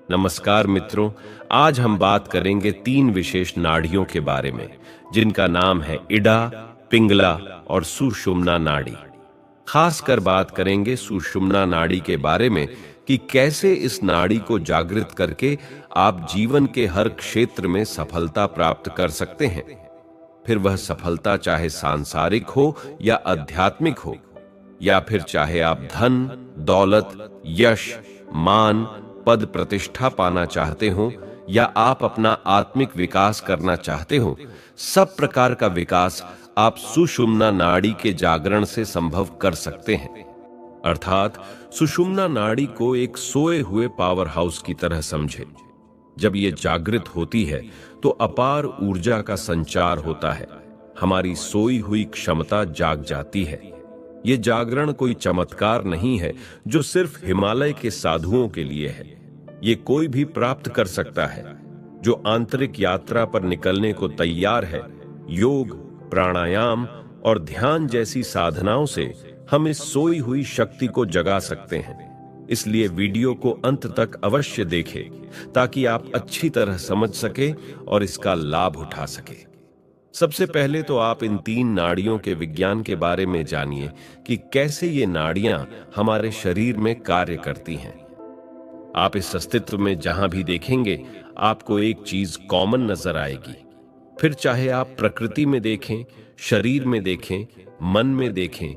नमस्कार मित्रों, आज हम बात करेंगे तीन विशेष नाड़ियों के बारे में, जिनका नाम है इडा, पिंगला और सुषुम्ना नाड़ी। खासकर बात करेंगे सुषुम्ना नाड़ी के बारे में कि कैसे इस नाड़ी को जागृत करके आप जीवन के हर क्षेत्र में सफलता प्राप्त कर सकते हैं। फिर वह सफलता चाहे सांसारिक हो या आध्यात्मिक हो, या फिर चाहे आप धन, दौलत, यश, मान, पद प्रतिष्ठा पाना चाहते हो या आप अपना आत्मिक विकास करना चाहते हो, सब प्रकार का विकास आप सुषुम्ना नाड़ी के जागरण से संभव कर सकते हैं। अर्थात सुषुम्ना नाड़ी को एक सोए हुए पावर हाउस की तरह समझे। जब ये जागृत होती है तो अपार ऊर्जा का संचार होता है, हमारी सोई हुई क्षमता जाग जाती है। ये जागरण कोई चमत्कार नहीं है जो सिर्फ हिमालय के साधुओं के लिए है। ये कोई भी प्राप्त कर सकता है। जो आंतरिक यात्रा पर निकलने को तैयार है, योग, प्राणायाम और ध्यान जैसी साधनाओं से हम इस सोई हुई शक्ति को जगा सकते हैं। इसलिए वीडियो को अंत तक अवश्य देखें ताकि आप अच्छी तरह समझ सके और इसका लाभ उठा सके। सबसे पहले तो आप इन तीन नाड़ियों के विज्ञान के बारे में जानिए कि कैसे ये नाड़ियां हमारे शरीर में कार्य करती हैं। आप इस अस्तित्व में जहां भी देखेंगे, आपको एक चीज कॉमन नजर आएगी। फिर चाहे आप प्रकृति में देखें, शरीर में देखें, मन में देखें,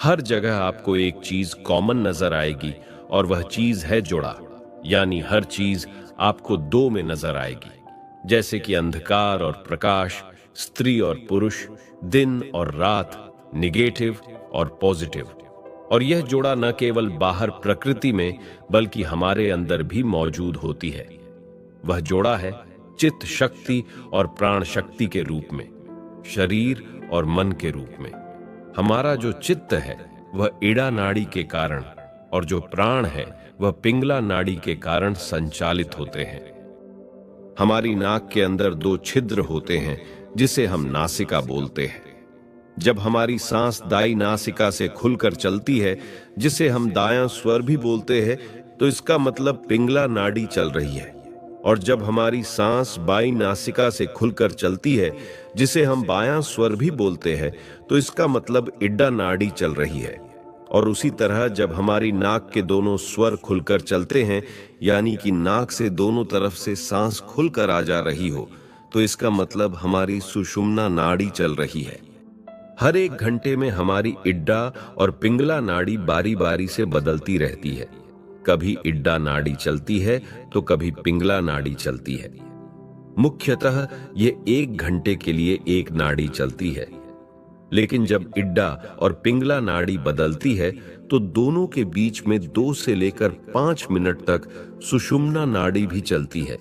हर जगह आपको एक चीज कॉमन नजर आएगी और वह चीज है जुड़ा। यानी हर चीज आपको दो में नजर आएगी, जैसे कि अंधकार और प्रकाश, स्त्री और पुरुष, दिन और रात, निगेटिव और पॉजिटिव। और यह जोड़ा न केवल बाहर प्रकृति में बल्कि हमारे अंदर भी मौजूद होती है। वह जोड़ा है चित्त शक्ति और प्राण शक्ति के रूप में, शरीर और मन के रूप में। हमारा जो चित्त है वह इड़ा नाड़ी के कारण और जो प्राण है वह पिंगला नाड़ी के कारण संचालित होते हैं। हमारी नाक के अंदर दो छिद्र होते हैं जिसे हम नासिका बोलते हैं। जब हमारी सांस दाई नासिका से खुलकर चलती है, जिसे हम दायां स्वर भी बोलते हैं, तो इसका मतलब पिंगला नाड़ी चल रही है। और जब हमारी सांस बाई नासिका से खुलकर चलती है, जिसे हम बायां स्वर भी बोलते हैं, तो इसका मतलब इड्डा नाड़ी चल रही है। और उसी तरह जब हमारी नाक के दोनों स्वर खुलकर चलते हैं, यानी कि नाक से दोनों तरफ से सांस खुलकर आ जा रही हो, तो इसका मतलब हमारी सुषुम्ना नाड़ी चल रही है। हर एक घंटे में हमारी इड्डा और पिंगला नाड़ी बारी बारी से बदलती रहती है। कभी इड्डा नाड़ी चलती है तो कभी पिंगला नाड़ी चलती है। मुख्यतः ये 1 घंटे के लिए एक नाड़ी चलती है। लेकिन जब इड्डा और पिंगला नाड़ी बदलती है तो दोनों के बीच में 2 से लेकर 5 मिनट तक सुषुम्ना नाड़ी भी चलती है।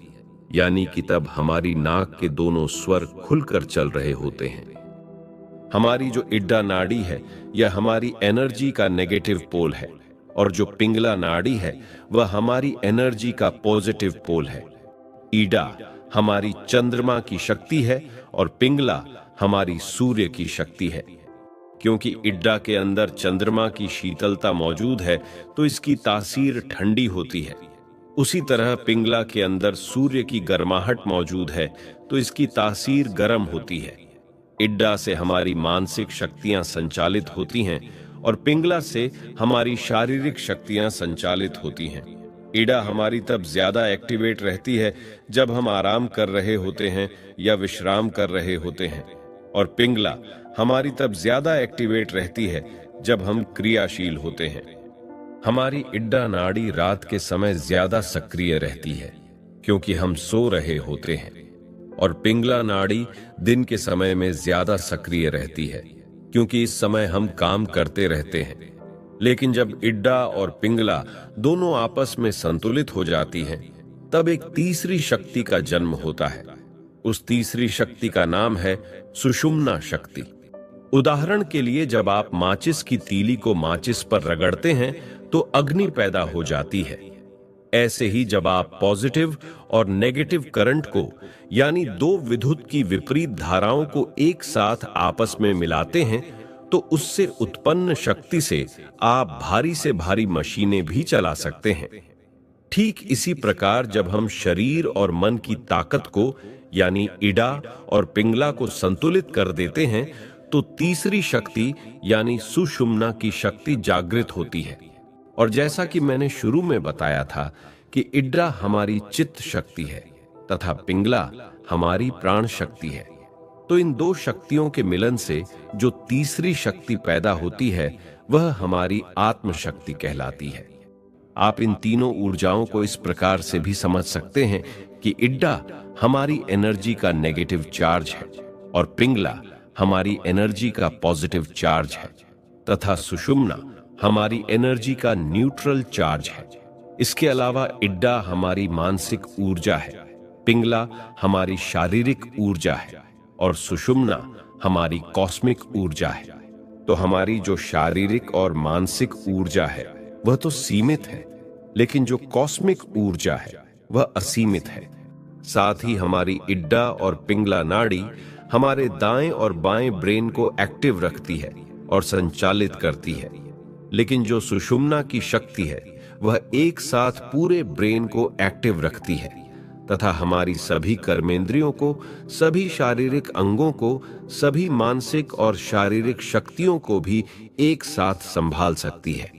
यानी कि तब हमारी नाक के दोनों स्वर खुलकर चल रहे होते हैं। हमारी जो इड्डा नाड़ी है यह हमारी एनर्जी का नेगेटिव पोल है, और जो पिंगला नाड़ी है वह हमारी एनर्जी का पॉजिटिव पोल है। इडा हमारी चंद्रमा की शक्ति है और पिंगला हमारी सूर्य की शक्ति है। क्योंकि इड्डा के अंदर चंद्रमा की शीतलता मौजूद है तो इसकी तासीर ठंडी होती है। उसी तरह पिंगला के अंदर सूर्य की गर्माहट मौजूद है तो इसकी तासीर गर्म होती है। इड्डा से हमारी मानसिक शक्तियां संचालित होती हैं और पिंगला से हमारी शारीरिक शक्तियां संचालित होती हैं। इडा हमारी तब ज्यादा एक्टिवेट रहती है जब हम आराम कर रहे होते हैं या विश्राम कर रहे होते हैं, और पिंगला हमारी तब ज्यादा एक्टिवेट रहती है जब हम क्रियाशील होते हैं। हमारी इड्डा नाड़ी रात के समय ज्यादा सक्रिय रहती है क्योंकि हम सो रहे होते हैं, और पिंगला नाड़ी दिन के समय में ज्यादा सक्रिय रहती है क्योंकि इस समय हम काम करते रहते हैं। लेकिन जब इड्डा और पिंगला दोनों आपस में संतुलित हो जाती हैं, तब एक तीसरी शक्ति का जन्म होता है। उस तीसरी शक्ति का नाम है सुषुम्ना शक्ति। उदाहरण के लिए, जब आप माचिस की तीली को माचिस पर रगड़ते हैं तो अग्नि पैदा हो जाती है। ऐसे ही जब आप पॉजिटिव और नेगेटिव करंट को, यानी 2 विद्युत की विपरीत धाराओं को एक साथ आपस में मिलाते हैं, तो उससे उत्पन्न शक्ति से आप भारी से भारी मशीनें भी चला सकते हैं। ठीक इसी प्रकार जब हम शरीर और मन की ताकत को यानी इडा और पिंगला को संतुलित कर देते हैं तो तीसरी शक्ति यानी सुषुम्ना की शक्ति जागृत होती है। और जैसा कि मैंने शुरू में बताया था कि इड्रा हमारी चित्त शक्ति है तथा पिंगला हमारी प्राण शक्ति है, तो इन दो शक्तियों के मिलन से जो तीसरी शक्ति पैदा होती है वह हमारी आत्म शक्ति कहलाती है। आप इन तीनों ऊर्जाओं को इस प्रकार से भी समझ सकते हैं कि इड्डा हमारी एनर्जी का नेगेटिव चार्ज है और पिंगला हमारी एनर्जी का पॉजिटिव चार्ज है तथा सुषुम्ना हमारी एनर्जी का न्यूट्रल चार्ज है। इसके अलावा इड्डा हमारी मानसिक ऊर्जा है, पिंगला हमारी शारीरिक ऊर्जा है और सुषुम्ना हमारी कॉस्मिक ऊर्जा है। तो हमारी जो शारीरिक और मानसिक ऊर्जा है वह तो सीमित है, लेकिन जो कॉस्मिक ऊर्जा है वह असीमित है। साथ ही हमारी इड्डा और पिंगला नाड़ी हमारे दाएं और बाएं ब्रेन को एक्टिव रखती है और संचालित करती है, लेकिन जो सुषुम्ना की शक्ति है वह एक साथ पूरे ब्रेन को एक्टिव रखती है तथा हमारी सभी कर्मेंद्रियों को, सभी शारीरिक अंगों को, सभी मानसिक और शारीरिक शक्तियों को भी एक साथ संभाल सकती है।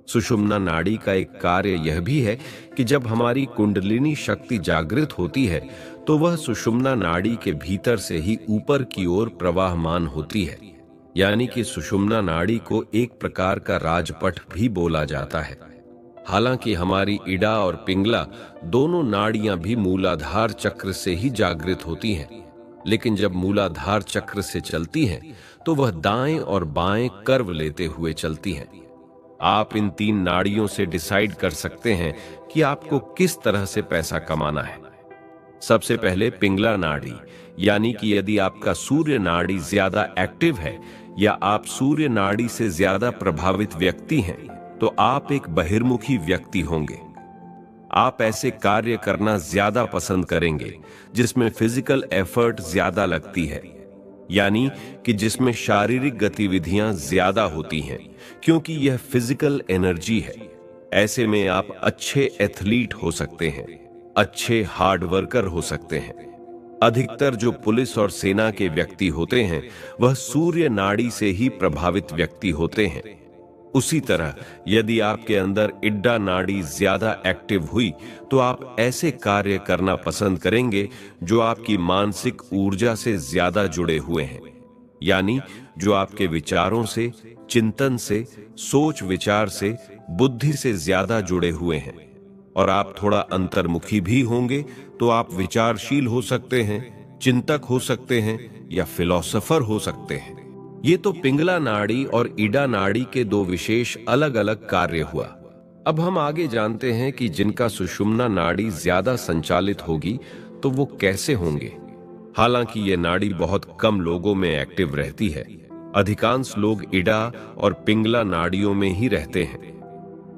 सुषुम्ना नाड़ी का एक कार्य यह भी है कि जब हमारी कुंडलिनी शक्ति जागृत होती है तो वह सुषुम्ना नाड़ी के भीतर से ही ऊपर की ओर प्रवाहमान होती है, यानी कि सुषुम्ना नाड़ी को एक प्रकार का राजपथ भी बोला जाता है। हालांकि हमारी इडा और पिंगला दोनों नाड़ियां भी मूलाधार चक्र से ही जागृत होती हैं, लेकिन जब मूलाधार चक्र से चलती हैं तो वह दाएं और बाएं कर्व लेते हुए चलती हैं। आप इन तीन नाड़ियों से डिसाइड कर सकते हैं कि आपको किस तरह से पैसा कमाना है। सबसे पहले पिंगला नाड़ी, यानी कि यदि आपका सूर्य नाड़ी ज्यादा एक्टिव है या आप सूर्य नाड़ी से ज्यादा प्रभावित व्यक्ति हैं तो आप एक बहिर्मुखी व्यक्ति होंगे। आप ऐसे कार्य करना ज्यादा पसंद करेंगे जिसमें फिजिकल एफर्ट ज्यादा लगती है, यानी कि जिसमें शारीरिक गतिविधियां ज्यादा होती हैं, क्योंकि यह फिजिकल एनर्जी है। ऐसे में आप अच्छे एथलीट हो सकते हैं, अच्छे हार्ड वर्कर हो सकते हैं। अधिकतर जो पुलिस और सेना के व्यक्ति होते हैं वह सूर्य नाड़ी से ही प्रभावित व्यक्ति होते हैं। उसी तरह यदि आपके अंदर इड्डा नाड़ी ज्यादा एक्टिव हुई तो आप ऐसे कार्य करना पसंद करेंगे जो आपकी मानसिक ऊर्जा से ज्यादा जुड़े हुए हैं, यानी जो आपके विचारों से, चिंतन से, सोच विचार से, बुद्धि से ज्यादा जुड़े हुए हैं। और आप थोड़ा अंतर्मुखी भी होंगे तो आप विचारशील हो सकते हैं, चिंतक हो सकते हैं या फिलोसोफर हो सकते हैं। ये तो पिंगला नाड़ी और इडा नाड़ी के दो विशेष अलग अलग कार्य हुआ। अब हम आगे जानते हैं कि जिनका सुषुम्ना नाड़ी ज्यादा संचालित होगी तो वो कैसे होंगे। हालांकि ये नाड़ी बहुत कम लोगों में एक्टिव रहती है, अधिकांश लोग इडा और पिंगला नाड़ियों में ही रहते हैं।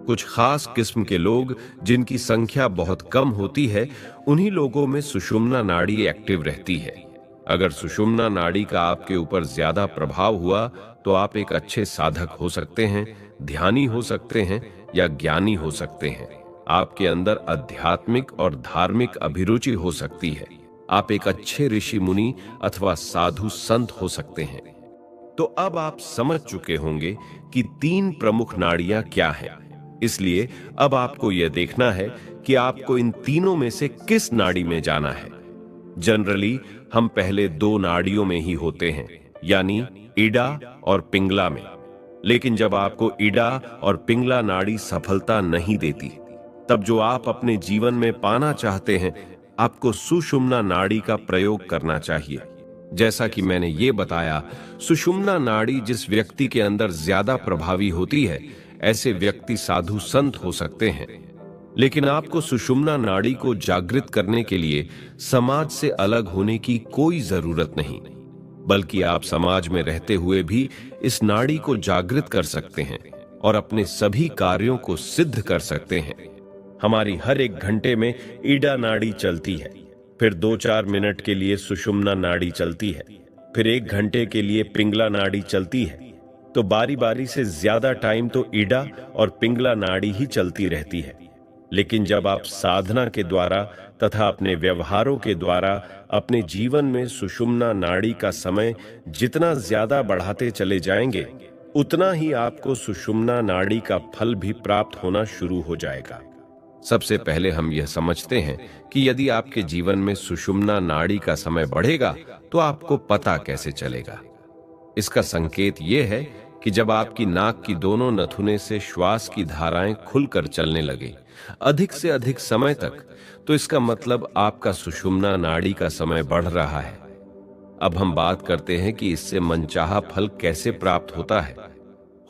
कुछ खास किस्म के लोग जिनकी संख्या बहुत कम होती है, उन्हीं लोगों में सुषुम्ना नाड़ी एक्टिव रहती है। अगर सुषुम्ना नाड़ी का आपके ऊपर ज्यादा प्रभाव हुआ तो आप एक अच्छे साधक हो सकते हैं, ध्यानी हो सकते हैं या ज्ञानी हो सकते हैं। आपके अंदर आध्यात्मिक और धार्मिक अभिरुचि हो सकती है। आप एक अच्छे ऋषि मुनि अथवा साधु संत हो सकते हैं। तो अब आप समझ चुके होंगे कि तीन प्रमुख नाड़ियां क्या हैं। इसलिए अब आपको यह देखना है कि आपको इन तीनों में से किस नाड़ी में जाना है। जनरली हम पहले दो नाड़ियों में ही होते हैं, यानी इडा और पिंगला में। लेकिन जब आपको इडा और पिंगला नाड़ी सफलता नहीं देती, तब जो आप अपने जीवन में पाना चाहते हैं, आपको सुषुम्ना नाड़ी का प्रयोग करना चाहिए। जैसा कि मैंने ये बताया, सुषुम्ना नाड़ी जिस व्यक्ति के अंदर ज्यादा प्रभावी होती है, ऐसे व्यक्ति साधु संत हो सकते हैं। लेकिन आपको सुषुम्ना नाड़ी को जागृत करने के लिए समाज से अलग होने की कोई जरूरत नहीं, बल्कि आप समाज में रहते हुए भी इस नाड़ी को जागृत कर सकते हैं और अपने सभी कार्यों को सिद्ध कर सकते हैं। हमारी हर एक घंटे में इडा नाड़ी चलती है, फिर 2-4 मिनट के लिए सुषुम्ना नाड़ी चलती है, फिर 1 घंटे के लिए पिंगला नाड़ी चलती है। तो बारी बारी से ज्यादा टाइम तो इडा और पिंगला नाड़ी ही चलती रहती है। लेकिन जब आप साधना के द्वारा तथा अपने व्यवहारों के द्वारा अपने जीवन में सुषुम्ना नाड़ी का समय जितना ज्यादा बढ़ाते चले जाएंगे, उतना ही आपको सुषुम्ना नाड़ी का फल भी प्राप्त होना शुरू हो जाएगा। सबसे पहले हम यह समझते हैं कि यदि आपके जीवन में सुषुम्ना नाड़ी का समय बढ़ेगा तो आपको पता कैसे चलेगा। इसका संकेत यह है कि जब आपकी नाक की दोनों नथुने से श्वास की धाराएं खुलकर चलने लगे अधिक से अधिक समय तक, तो इसका मतलब आपका सुषुम्ना नाड़ी का समय बढ़ रहा है। अब हम बात करते हैं कि इससे मनचाहा फल कैसे प्राप्त होता है।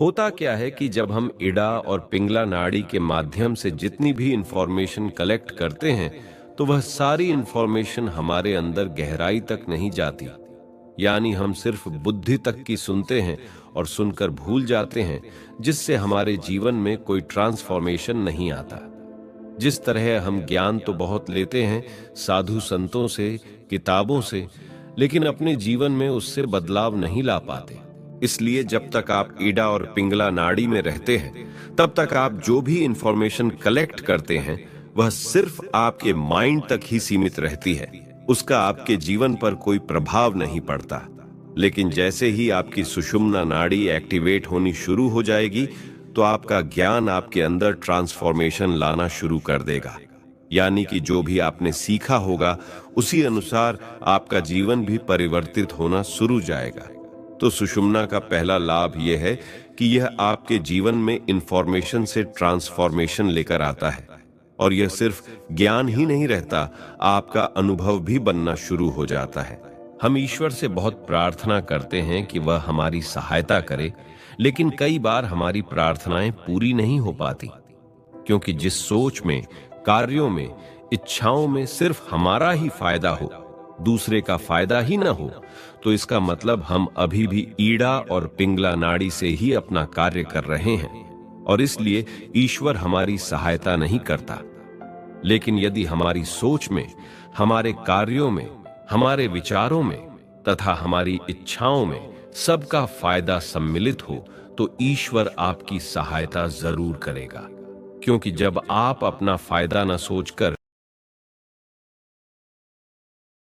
होता क्या है कि जब हम इड़ा और पिंगला नाड़ी के माध्यम से जितनी भी इंफॉर्मेशन कलेक्ट करते हैं, तो वह सारी इंफॉर्मेशन हमारे अंदर गहराई तक नहीं जाती। यानी हम सिर्फ बुद्धि तक की सुनते हैं और सुनकर भूल जाते हैं, जिससे हमारे जीवन में कोई ट्रांसफॉर्मेशन नहीं आता। जिस तरह हम ज्ञान तो बहुत लेते हैं साधु संतों से, किताबों से, लेकिन अपने जीवन में उससे बदलाव नहीं ला पाते। इसलिए जब तक आप ईड़ा और पिंगला नाड़ी में रहते हैं, तब तक आप जो भी इंफॉर्मेशन कलेक्ट करते हैं वह सिर्फ आपके माइंड तक ही सीमित रहती है। उसका आपके जीवन पर कोई प्रभाव नहीं पड़ता। लेकिन जैसे ही आपकी सुषुम्ना नाड़ी एक्टिवेट होनी शुरू हो जाएगी, तो आपका ज्ञान आपके अंदर ट्रांसफॉर्मेशन लाना शुरू कर देगा। यानी कि जो भी आपने सीखा होगा उसी अनुसार आपका जीवन भी परिवर्तित होना शुरू जाएगा। तो सुषुम्ना का पहला लाभ यह है कि यह आपके जीवन में इंफॉर्मेशन से ट्रांसफॉर्मेशन लेकर आता है। और यह सिर्फ ज्ञान ही नहीं रहता, आपका अनुभव भी बनना शुरू हो जाता है। हम ईश्वर से बहुत प्रार्थना करते हैं कि वह हमारी सहायता करे, लेकिन कई बार हमारी प्रार्थनाएं पूरी नहीं हो पाती, क्योंकि जिस सोच में, कार्यों में, इच्छाओं में सिर्फ हमारा ही फायदा हो, दूसरे का फायदा ही ना हो, तो इसका मतलब हम अभी भी ईड़ा और पिंगला नाड़ी से ही अपना कार्य कर रहे हैं और इसलिए ईश्वर हमारी सहायता नहीं करता। लेकिन यदि हमारी सोच में, हमारे कार्यों में, हमारे विचारों में तथा हमारी इच्छाओं में सबका फायदा सम्मिलित हो, तो ईश्वर आपकी सहायता जरूर करेगा। क्योंकि जब आप अपना फायदा न सोचकर